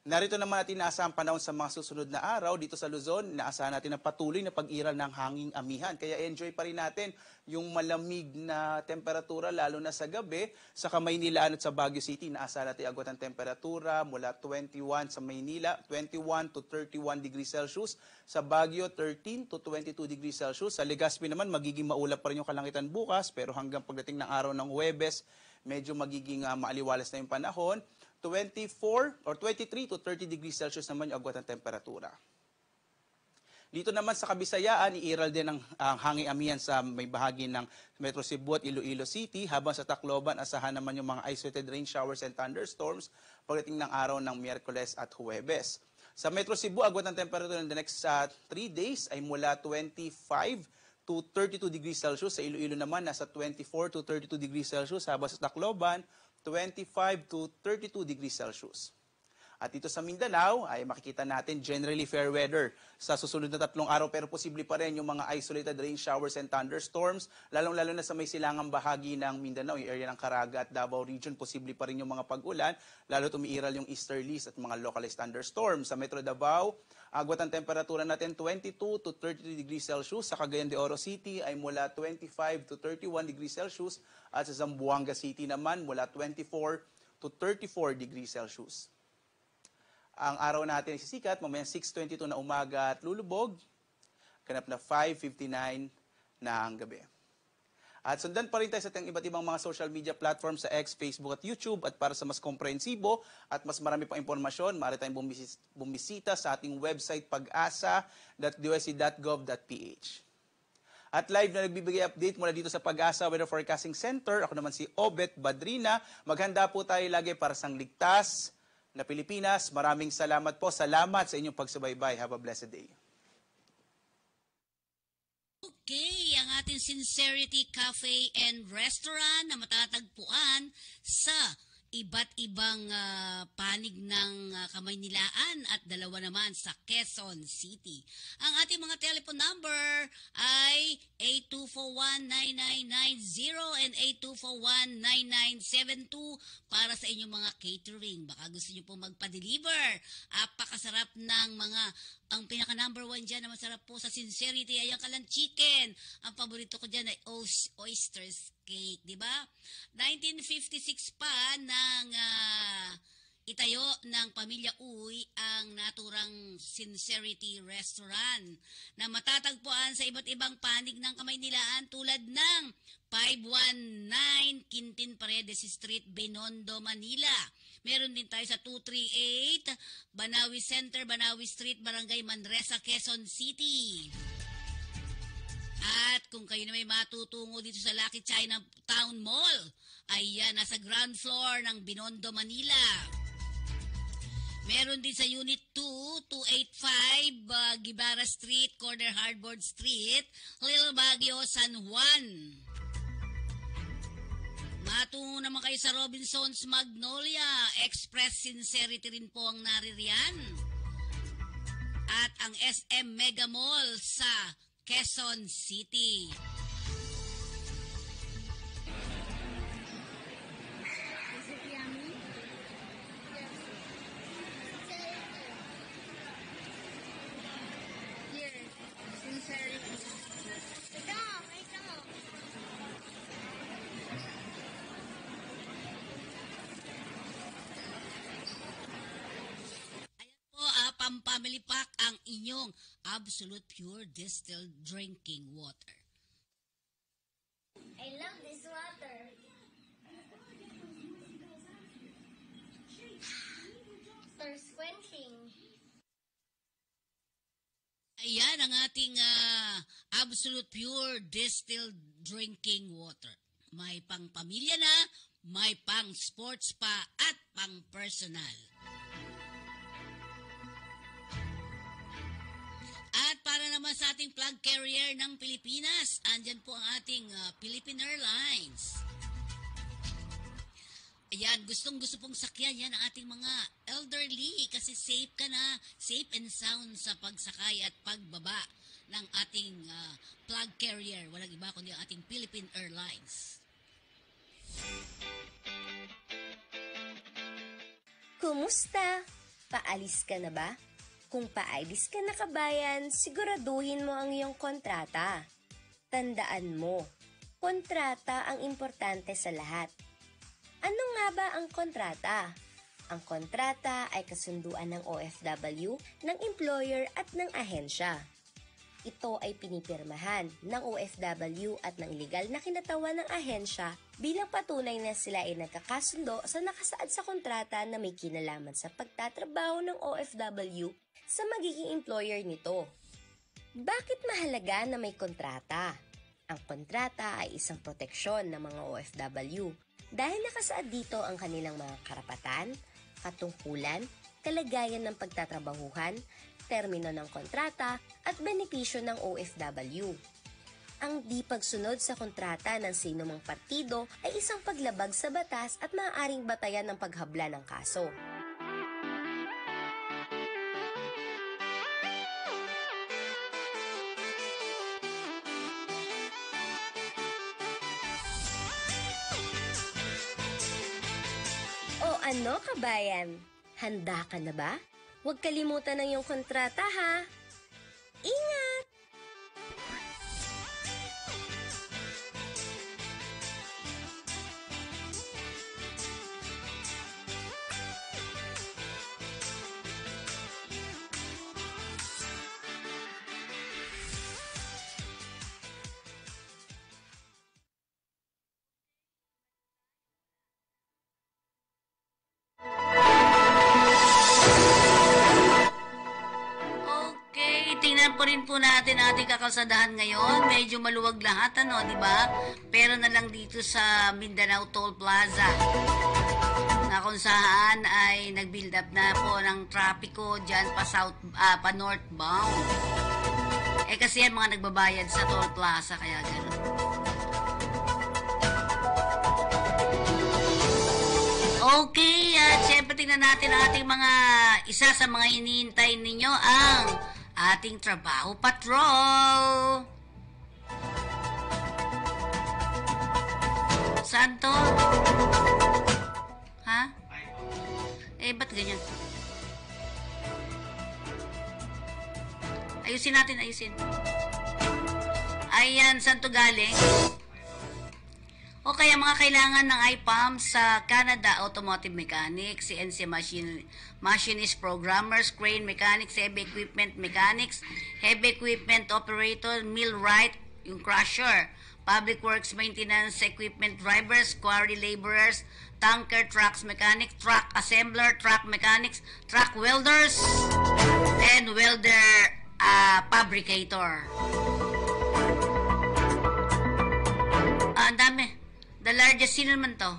Narito naman natin inaasahang panahon sa mga susunod na araw dito sa Luzon. Inaasahan natin ang patuloy na pag-iral ng hanging amihan. Kaya enjoy pa rin natin yung malamig na temperatura lalo na sa gabi. Sa Kamaynilaan at sa Baguio City, inaasahan natin agwat ng temperatura mula 21 sa Maynila, 21 to 31 degrees Celsius. Sa Baguio, 13 to 22 degrees Celsius. Sa Legazpi naman, magiging maulap pa rin yung kalangitan bukas. Pero hanggang pagdating ng araw ng Huwebes, medyo magiging maaliwalas na yung panahon. 24 or 23 to 30 degrees Celsius naman yung agwat ng temperatura. Dito naman sa Kabisayaan, iiral din ang hanging amihan sa may bahagi ng Metro Cebu at Iloilo City, habang sa Tacloban, asahan naman yung mga isolated rain showers and thunderstorms pagdating ng araw ng Miyerkules at Huwebes. Sa Metro Cebu, agwat ng temperatura in the next 3 days ay mula 25 to 32 degrees Celsius. Sa Iloilo naman, nasa 24 to 32 degrees Celsius, habang sa Tacloban, 25 to 32 degrees Celsius. At dito sa Mindanao ay makikita natin generally fair weather sa susunod na 3 araw, pero posible pa rin yung mga isolated rain showers and thunderstorms, lalong-lalo na sa may silangang bahagi ng Mindanao, yung area ng Caraga at Davao Region, posible pa rin yung mga pag-ulan, lalo umiiral yung easterlies at mga localized thunderstorms. Sa Metro Davao, agwat ang temperatura natin 22 to 33 degrees Celsius. Sa Cagayan de Oro City ay mula 25 to 31 degrees Celsius. At sa Zamboanga City naman mula 24 to 34 degrees Celsius. Ang araw natin ay sisikat, mamayang 6:22 na umaga at lulubog, ganap na 5:59 ng gabi. At sundan pa rin tayo sa ating iba't ibang mga social media platforms sa X, Facebook at YouTube. At para sa mas komprehensibo at mas marami pang impormasyon, maaari tayong bumisita sa ating website pag-asa.dosc.gov.ph. At live na nagbibigay update mula dito sa Pag-asa Weather Forecasting Center. Ako naman si Obet Badrina. Maghanda po tayo lagi para sa ligtas na Pilipinas. Maraming salamat po. Salamat sa inyong pagsubaybay. Have a blessed day. Okay, ang ating Sincerity Cafe and Restaurant na matatagpuan sa iba't ibang panig ng Kamaynilaan at dalawa naman sa Quezon City. Ang ating mga telephone number ay 8241-9990 and 8241-9972 para sa inyong mga catering. Baka gusto nyo pong magpa-deliver. Apakasarap ng mga, ang pinaka number 1 dyan na masarap po sa Sincerity ay ang kalan chicken. Ang paborito ko dyan ay oysters cake, di ba? 1956 pa nang itayo ng Pamilya Uy ang naturang Sincerity Restaurant na matatagpuan sa iba't ibang panig ng Kamaynilaan tulad ng 519 Quintin Paredes Street, Binondo, Manila. Meron din tayo sa 238 Banawi Center, Banawi Street, Barangay Manresa, Quezon City. At kung kayo na may matutungo dito sa Lucky China Town Mall, ayan, nasa ground floor ng Binondo, Manila. Meron din sa Unit 2, 285 Gibara Street, Corner Hardboard Street, Little Baguio, San Juan. Matungo naman kayo sa Robinson's Magnolia, Express Sincerity rin po ang naririyan. At ang SM Mega Mall sa Quezon City. Is it yummy? Yes. Yes. Sincerity. Ito. Family Pack ang inyong absolute pure distilled drinking water. I love this water. Thirst quenching. Ayan ang ating absolute pure distilled drinking water. May pang pamilya na, may pang sports pa at pang personal. At para naman sa ating flag carrier ng Pilipinas, andyan po ang ating Philippine Airlines. Ayan, gustong-gusto pong sakyan yan ang ating mga elderly kasi safe ka na, safe and sound sa pagsakay at pagbaba ng ating flag carrier. Walang iba kundi ang ating Philippine Airlines. Kumusta? Paalis ka na ba? Kung paalis ka na kabayan, siguraduhin mo ang iyong kontrata. Tandaan mo, kontrata ang importante sa lahat. Ano nga ba ang kontrata? Ang kontrata ay kasunduan ng OFW, ng employer at ng ahensya. Ito ay pinipirmahan ng OFW at ng illegal na kinatawan ng ahensya bilang patunay na sila ay nagkakasundo sa nakasaad sa kontrata na may kinalaman sa pagtatrabaho ng OFW sa magiging employer nito. Bakit mahalaga na may kontrata? Ang kontrata ay isang proteksyon ng mga OFW dahil nakasaad dito ang kanilang mga karapatan, katungkulan, kalagayan ng pagtatrabahuhan, termino ng kontrata at benepisyo ng OFW. Ang di pagsunod sa kontrata ng sinumang partido ay isang paglabag sa batas at maaaring batayan ng paghabla ng kaso. O ano kabayan? Handa ka na ba? Huwag kalimutan ang iyong kontrata ha! Ingat! Tingnan po rin po natin ating kakalsadahan ngayon. Medyo maluwag lahat, di ba? Pero na lang dito sa Mindanao Toll Plaza na kung saan ay nag-build up na po ng trapiko dyan pa northbound. Kasi yan mga nagbabayad sa Toll Plaza, kaya gano'n. Okay, at syempre tingnan natin ang ating mga isa sa mga iniintay ninyo ang ating trabaho patrol. Saan to? Ha? Ba't ganyan? Ayusin natin, ayusin. Ayan, saan to galing? O kaya mga kailangan ng IPAM sa Canada Automotive Mechanics, CNC Machinist Programmers, Crane Mechanics, Heavy Equipment Mechanics, Heavy Equipment Operator, Millwright, yung crusher, Public Works Maintenance Equipment Drivers, Quarry Laborers, Tanker Trucks Mechanics, Truck Assembler, Truck Mechanics, Truck Welders, and Welder Fabricator. Ang dami. The largest, sino naman to?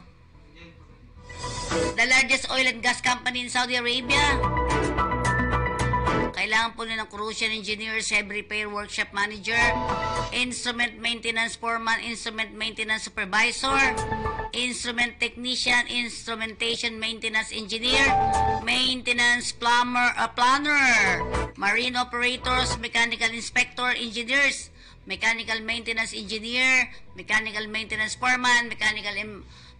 The largest oil and gas company in Saudi Arabia. Kailangan po ng corrosion engineers, heavy repair workshop manager, instrument maintenance foreman, instrument maintenance supervisor, instrument technician, instrumentation maintenance engineer, maintenance planner, marine operators, mechanical inspector, engineers, mechanical maintenance engineer, mechanical maintenance foreman, mechanical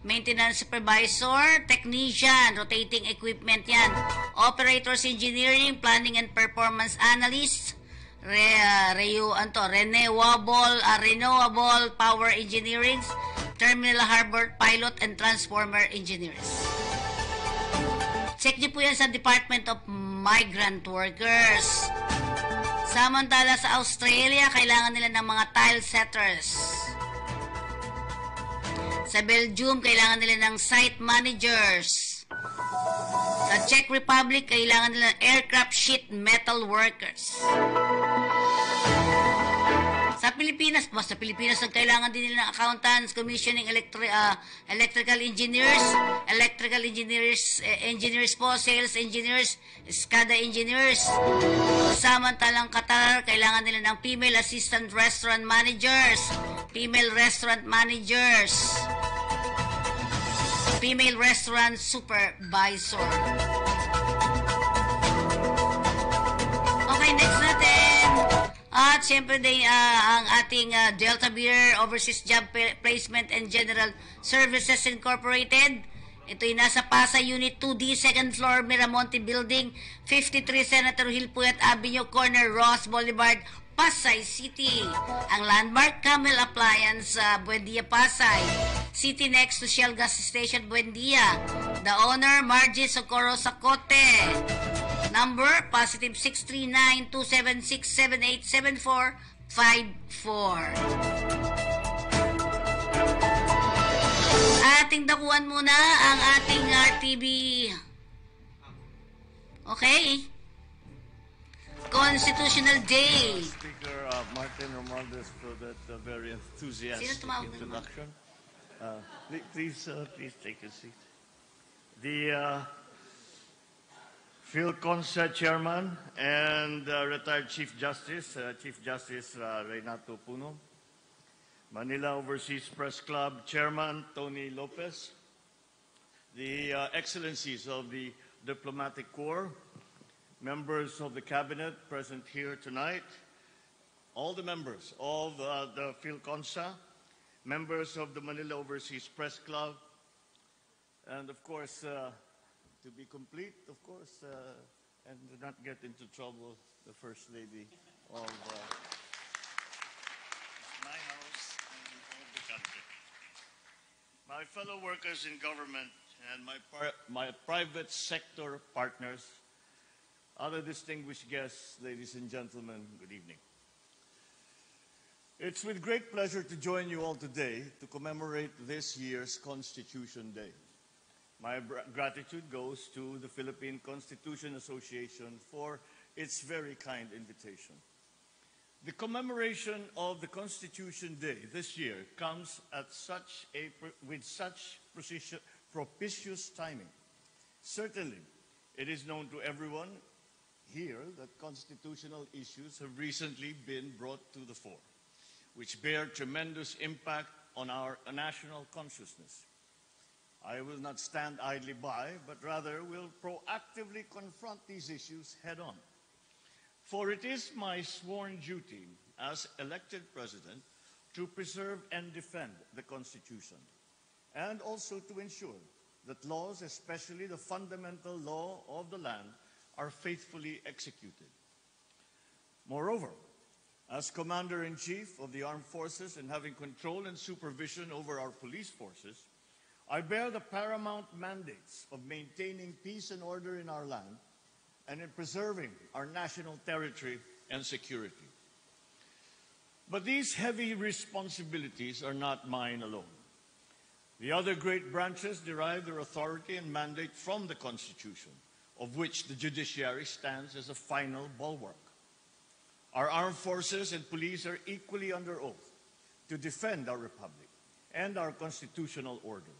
maintenance supervisor, technician, rotating equipment yan, operators engineering, planning and performance analyst, renewable power engineering, terminal harbor pilot and transformer engineers. Check niyo po yan sa Department of Migrant Workers. Samantala sa Australia, kailangan nila ng mga tile setters. Sa Belgium, kailangan nila ng site managers. Sa Czech Republic, kailangan nila ng aircraft sheet metal workers. Sa Pilipinas, kailangan din nila ng accountants, commissioning, electrical engineers, engineers po, sales engineers, SCADA engineers. Samantalang Qatar, kailangan nila ng female assistant restaurant managers, female restaurant managers, female restaurant supervisor. Okay, next natin. At siyempre din ang ating Delta Beer Overseas Job Placement and General Services Incorporated. Ito'y nasa Pasay Unit 2D, 2nd floor, Miramonte Building, 53 Senator Hill Puyat Avenue, corner Ross Boulevard, Pasay City. Ang landmark, Camel Appliance, Buendia, Pasay. City next to Shell Gas Station, Buendia. The owner, Margie Socorro Sacote. Number, positive 639-276-787454. Ating dakuan muna ang ating RTV. Okay? Constitutional Day. Speaker Martin Romualdez for that very enthusiastic introduction. Please take a seat. The PhilConsa Chairman and retired Chief Justice Renato Puno, Manila Overseas Press Club Chairman Tony Lopez, the Excellencies of the Diplomatic Corps, members of the Cabinet present here tonight, all the members of the PhilConsa, members of the Manila Overseas Press Club, and of course, to be complete, of course, and to not get into trouble, the First Lady of my house and of the country. My fellow workers in government and my private sector partners, other distinguished guests, ladies and gentlemen, good evening. It's with great pleasure to join you all today to commemorate this year's Constitution Day. My gratitude goes to the Philippine Constitution Association for its very kind invitation. The commemoration of the Constitution Day this year comes at with such propitious timing. Certainly, it is known to everyone here that constitutional issues have recently been brought to the fore, which bear tremendous impact on our national consciousness. I will not stand idly by, but rather will proactively confront these issues head-on. For it is my sworn duty as elected president to preserve and defend the Constitution, and also to ensure that laws, especially the fundamental law of the land, are faithfully executed. Moreover, as Commander-in-Chief of the Armed Forces and having control and supervision over our police forces, I bear the paramount mandates of maintaining peace and order in our land and in preserving our national territory and security. But these heavy responsibilities are not mine alone. The other great branches derive their authority and mandate from the Constitution, of which the judiciary stands as a final bulwark. Our armed forces and police are equally under oath to defend our republic and our constitutional order.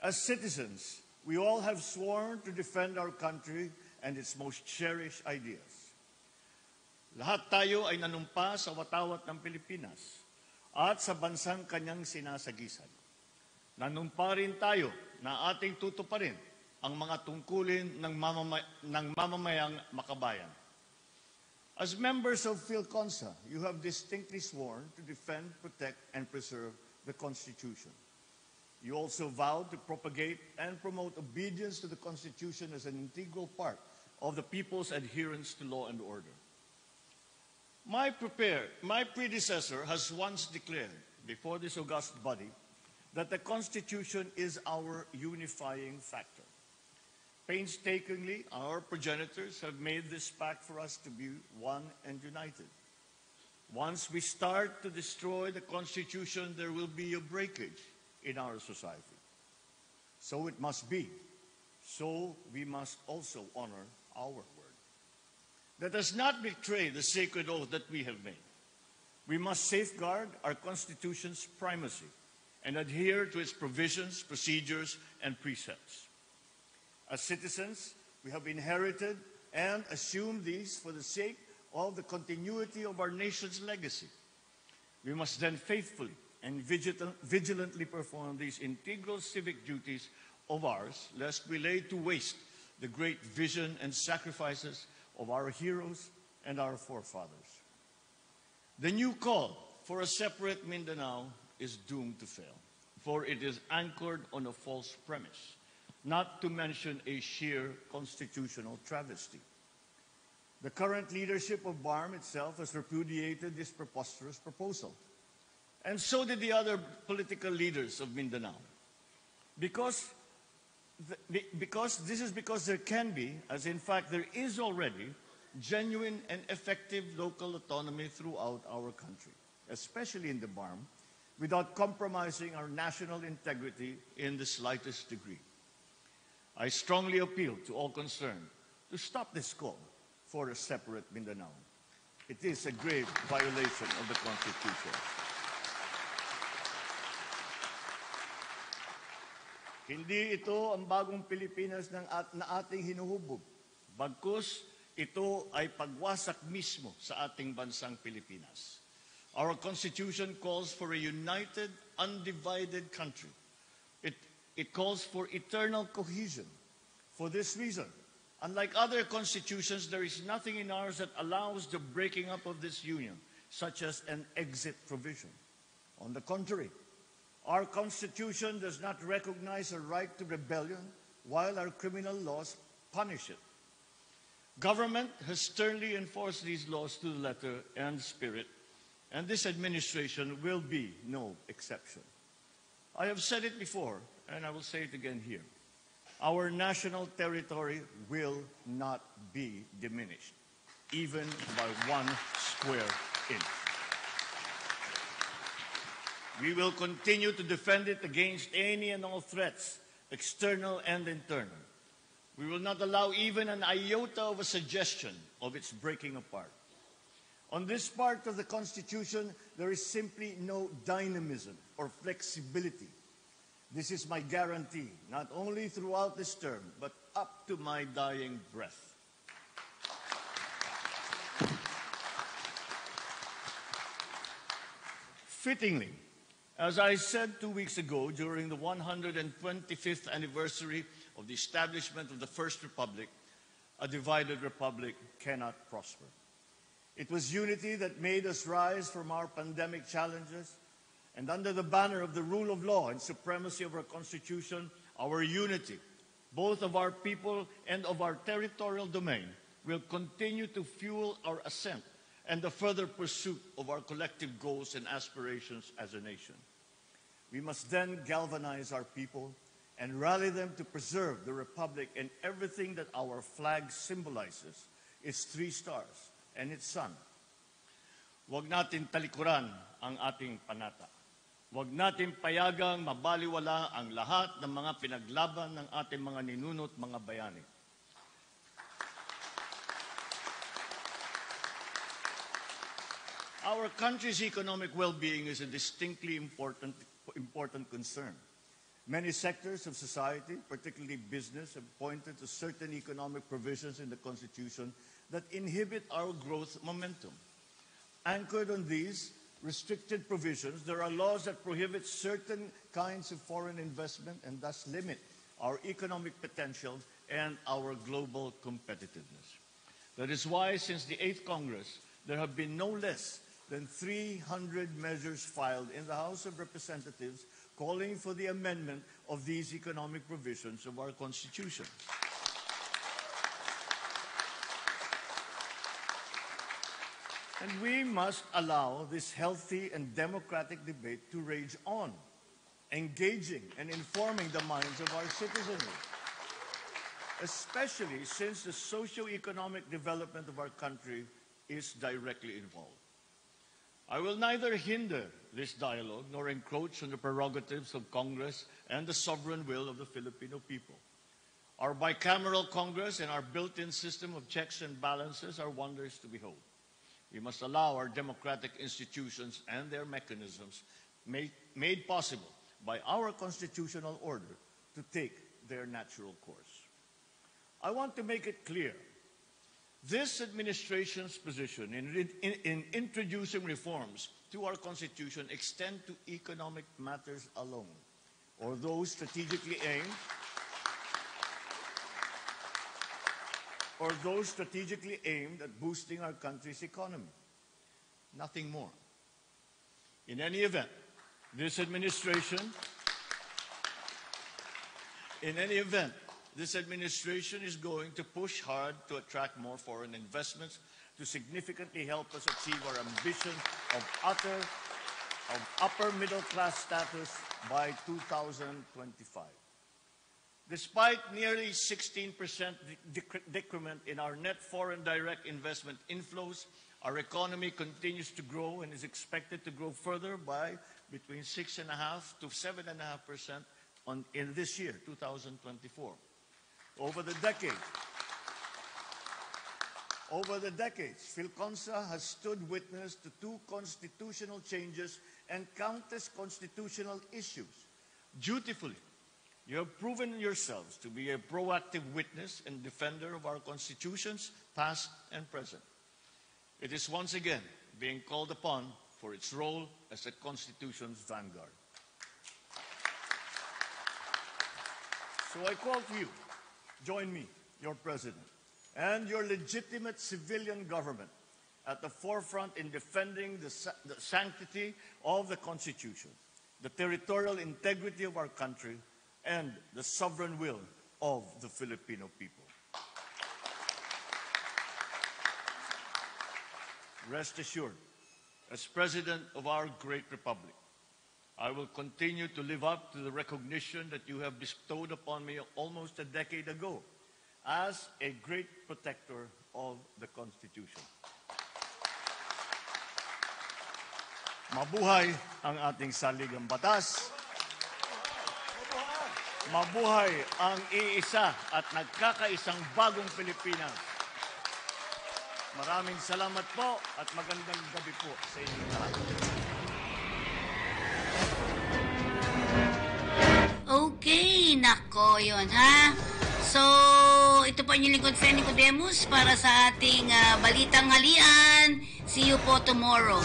As citizens, we all have sworn to defend our country and its most cherished ideas. Lahat tayo ay nanumpa sa watawat ng Pilipinas at sa bansang kanyang sinasagisan. Nanumpa rin tayo na ating tutuparin ang mga tungkulin ng mamamayang makabayan. As members of PhilConsa, you have distinctly sworn to defend, protect, and preserve the Constitution. You also vowed to propagate and promote obedience to the Constitution as an integral part of the people's adherence to law and order. My predecessor has once declared before this august body that the Constitution is our unifying factor. Painstakingly, our progenitors have made this pact for us to be one and united. Once we start to destroy the Constitution, there will be a breakage in our society. So it must be. So we must also honor our word. Let us not betray the sacred oath that we have made. We must safeguard our Constitution's primacy and adhere to its provisions, procedures, and precepts. As citizens, we have inherited and assumed these for the sake of the continuity of our nation's legacy. We must then faithfully and vigilantly perform these integral civic duties of ours, lest we lay to waste the great vision and sacrifices of our heroes and our forefathers. The new call for a separate Mindanao is doomed to fail, for it is anchored on a false premise, not to mention a sheer constitutional travesty. The current leadership of BARM itself has repudiated this preposterous proposal. And so did the other political leaders of Mindanao. Because because there can be, as in fact there is already, genuine and effective local autonomy throughout our country, especially in the BARM, without compromising our national integrity in the slightest degree. I strongly appeal to all concerned to stop this call for a separate Mindanao. It is a grave violation of the Constitution. Hindi ito ang bagong Pilipinas na ating hinuhubog. Bagkus, ito ay pagwasak mismo sa ating bansang Pilipinas. Our Constitution calls for a united, undivided country. It calls for eternal cohesion. For this reason, unlike other constitutions, there is nothing in ours that allows the breaking up of this union, such as an exit provision. On the contrary, our Constitution does not recognize a right to rebellion, while our criminal laws punish it. Government has sternly enforced these laws to the letter and spirit, and this administration will be no exception. I have said it before, and I will say it again here. Our national territory will not be diminished, even by 1 square inch. We will continue to defend it against any and all threats, external and internal. We will not allow even an iota of a suggestion of its breaking apart. On this part of the Constitution, there is simply no dynamism or flexibility. This is my guarantee, not only throughout this term, but up to my dying breath. Fittingly, as I said 2 weeks ago during the 125th anniversary of the establishment of the First Republic, a divided republic cannot prosper. It was unity that made us rise from our pandemic challenges, and under the banner of the rule of law and supremacy of our Constitution, our unity, both of our people and of our territorial domain, will continue to fuel our ascent and the further pursuit of our collective goals and aspirations as a nation. We must then galvanize our people and rally them to preserve the Republic and everything that our flag symbolizes, its 3 stars and its sun. Huwag natin talikuran ang ating panata. Huwag natin payagang mabaliwala ang lahat ng mga pinaglaban ng ating mga ninunot mga bayani. Our country's economic well-being is a distinctly important concern. Many sectors of society, particularly business, have pointed to certain economic provisions in the Constitution that inhibit our growth momentum. Anchored on these restricted provisions, there are laws that prohibit certain kinds of foreign investment and thus limit our economic potential and our global competitiveness. That is why, since the 8th Congress, there have been no less than 300 measures filed in the House of Representatives calling for the amendment of these economic provisions of our Constitution. And we must allow this healthy and democratic debate to rage on, engaging and informing the minds of our citizenry, especially since the socio-economic development of our country is directly involved. I will neither hinder this dialogue nor encroach on the prerogatives of Congress and the sovereign will of the Filipino people. Our bicameral Congress and our built-in system of checks and balances are wonders to behold. We must allow our democratic institutions and their mechanisms made possible by our constitutional order to take their natural course. I want to make it clear, this administration's position in introducing reforms to our Constitution extend to economic matters alone, or those strategically aimed at boosting our country's economy. Nothing more. In any event, this administration is going to push hard to attract more foreign investments to significantly help us achieve our ambition of upper middle class status by 2025. Despite nearly 16% decrement in our net foreign direct investment inflows, our economy continues to grow and is expected to grow further by between 6.5% to 7.5% in this year, 2024. Over the decades, PhilConsa has stood witness to 2 constitutional changes and countless constitutional issues. Dutifully, you have proven yourselves to be a proactive witness and defender of our constitutions, past and present. It is once again being called upon for its role as a Constitution's vanguard. So I call to you, join me, your President, and your legitimate civilian government at the forefront in defending the sanctity of the Constitution, the territorial integrity of our country, and the sovereign will of the Filipino people. Rest assured, as President of our great republic, I will continue to live up to the recognition that you have bestowed upon me almost a decade ago as a great protector of the Constitution. Mabuhay ang ating saligang batas. Mabuhay ang iisa at nagkakaisang bagong Pilipinas. Maraming salamat po at magandang gabi po sa inyo lahat. Okay, nako yun ha. So, ito po yung lingkod sa Nicodemus para sa ating Balitang Halian. See you po tomorrow.